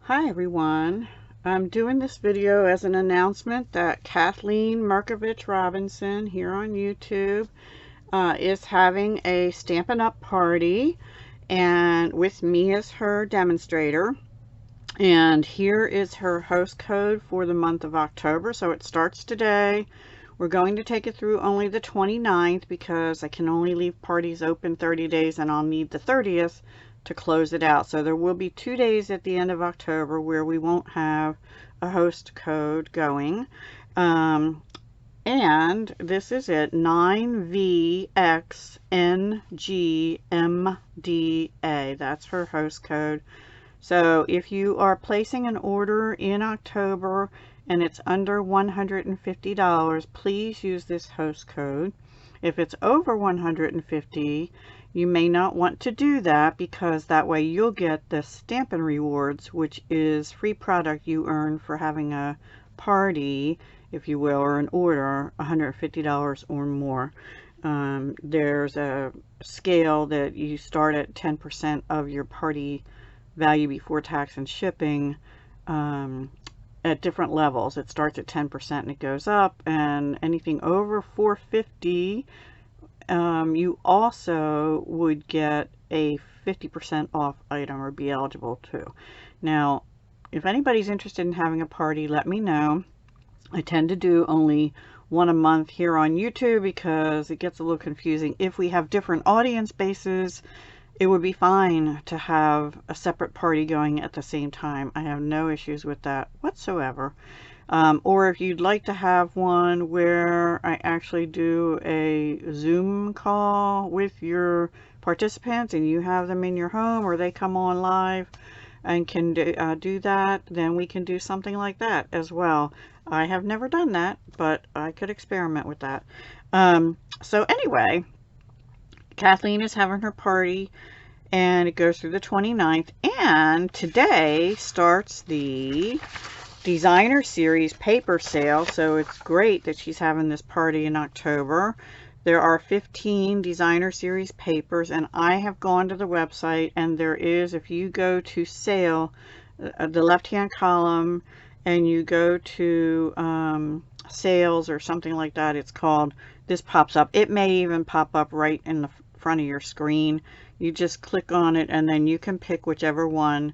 Hi everyone. I'm doing this video as an announcement that Kathleen Mirkovich-Robinson here on YouTube is having a Stampin' Up party, and with me as her demonstrator. And here is her host code for the month of October. So it starts today. We're going to take it through only the 29th because I can only leave parties open 30 days and I'll need the 30th to close it out. So there will be 2 days at the end of October where we won't have a host code going. And this is it, 9VXNGMDA. That's her host code. So if you are placing an order in October and it's under $150, please use this host code. If it's over $150, you may not want to do that because that way you'll get the Stampin' Rewards, which is free product you earn for having a party, if you will, or an order, $150 or more. There's a scale that you start at 10% of your party value before tax and shipping at different levels. It starts at 10% and it goes up, and anything over $450 you also would get a 50% off item or be eligible to. Now, if anybody's interested in having a party, let me know. I tend to do only one a month here on YouTube because it gets a little confusing. If we have different audience bases, it would be fine to have a separate party going at the same time. I have no issues with that whatsoever. Or if you'd like to have one where I actually do a Zoom call with your participants and you have them in your home or they come on live and can do that, then we can do something like that as well. I have never done that, but I could experiment with that. So anyway, Kathleen is having her party and it goes through the 29th, and today starts the designer series paper sale. So it's great that she's having this party in October. There are 15 designer series papers, and I have gone to the website, and there is, if you go to sale, the left hand column, and you go to sales or something like that, it's called, this pops up. It may even pop up right in the front of your screen. You just click on it and then you can pick whichever one.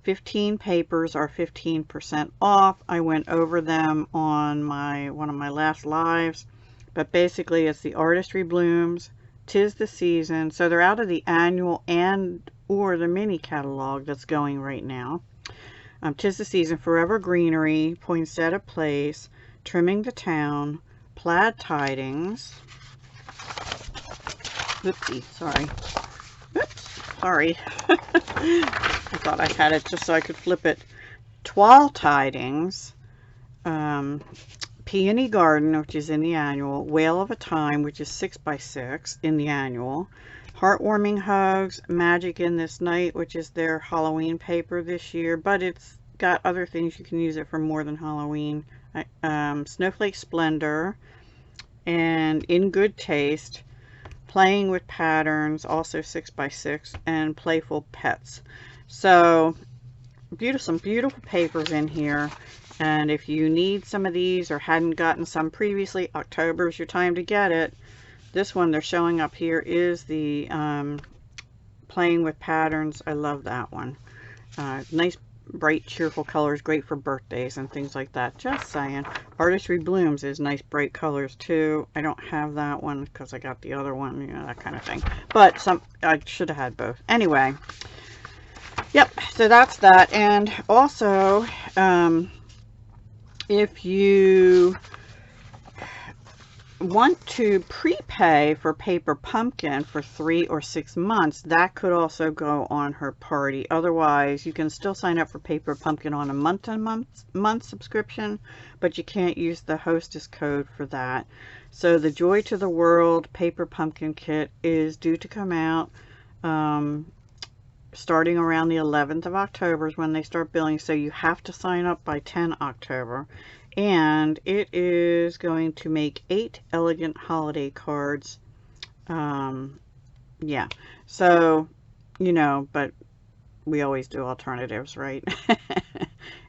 15 papers are 15% off. I went over them on one of my last lives, but basically it's the Artistry Blooms, 'Tis the Season. So they're out of the annual and or the mini catalog that's going right now. 'Tis the Season, Forever Greenery, Poinsettia Place, Trimming the Town, Plaid Tidings. Oopsie, sorry. Oops, sorry. I thought I had it just so I could flip it. Twal Tidings, Peony Garden, which is in the annual, Whale of a Time, which is 6x6 in the annual, Heartwarming Hugs, Magic in This Night, which is their Halloween paper this year, but it's got other things you can use it for more than Halloween. Snowflake Splendor, and In Good Taste, Playing with Patterns, also 6x6, and Playful Pets. So some beautiful papers in here, and if you need some of these or hadn't gotten some previously, October is your time to get it. This one they're showing up here is the Playing with Patterns. I love that one. Nice bright cheerful colors, great for birthdays and things like that. Just saying. Artistry Blooms is nice bright colors too. I don't have that one because I got the other one, you know, that kind of thing, but I should have had both. Anyway, yep, so that's that. And also if you want to prepay for Paper Pumpkin for 3 or 6 months, that could also go on her party. Otherwise, you can still sign up for Paper Pumpkin on a month subscription, but you can't use the Hostess Code for that. So the Joy to the World Paper Pumpkin Kit is due to come out starting around the 11th of October is when they start billing, so you have to sign up by 10 October. And it is going to make 8 elegant holiday cards. Yeah, so, you know, but we always do alternatives, right?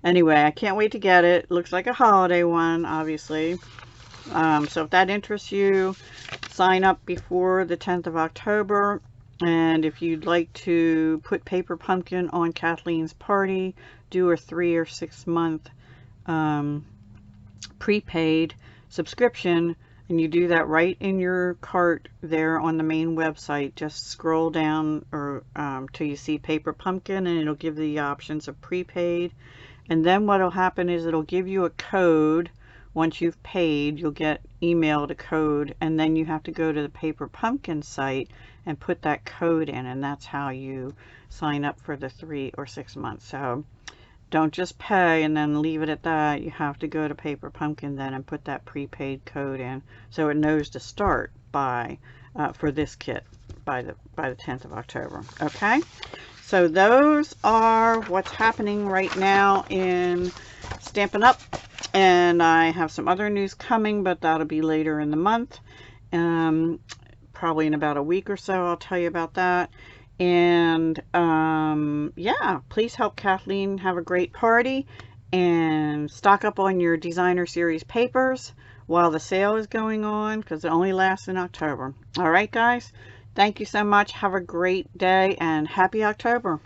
Anyway, I can't wait to get it. Looks like a holiday one, obviously. So if that interests you, sign up before the 10th of October. And if you'd like to put Paper Pumpkin on Kathleen's party, do a 3 or 6 month prepaid subscription, and you do that right in your cart there on the main website. Just scroll down or till you see Paper Pumpkin, and it'll give the options of prepaid. And then what will happen is it'll give you a code. Once you've paid, you'll get emailed a code, and then you have to go to the Paper Pumpkin site and put that code in, and that's how you sign up for the 3 or 6 months. So don't just pay and then leave it at that. You have to go to Paper Pumpkin then and put that prepaid code in, so it knows to start by for this kit by the 10th of October. Okay, so those are what's happening right now in Stampin' Up, and I have some other news coming, but that'll be later in the month. Probably in about a week or so I'll tell you about that. And yeah, please help Kathleen have a great party, and stock up on your designer series papers while the sale is going on, because it only lasts in October. All right, guys, thank you so much. Have a great day and happy October.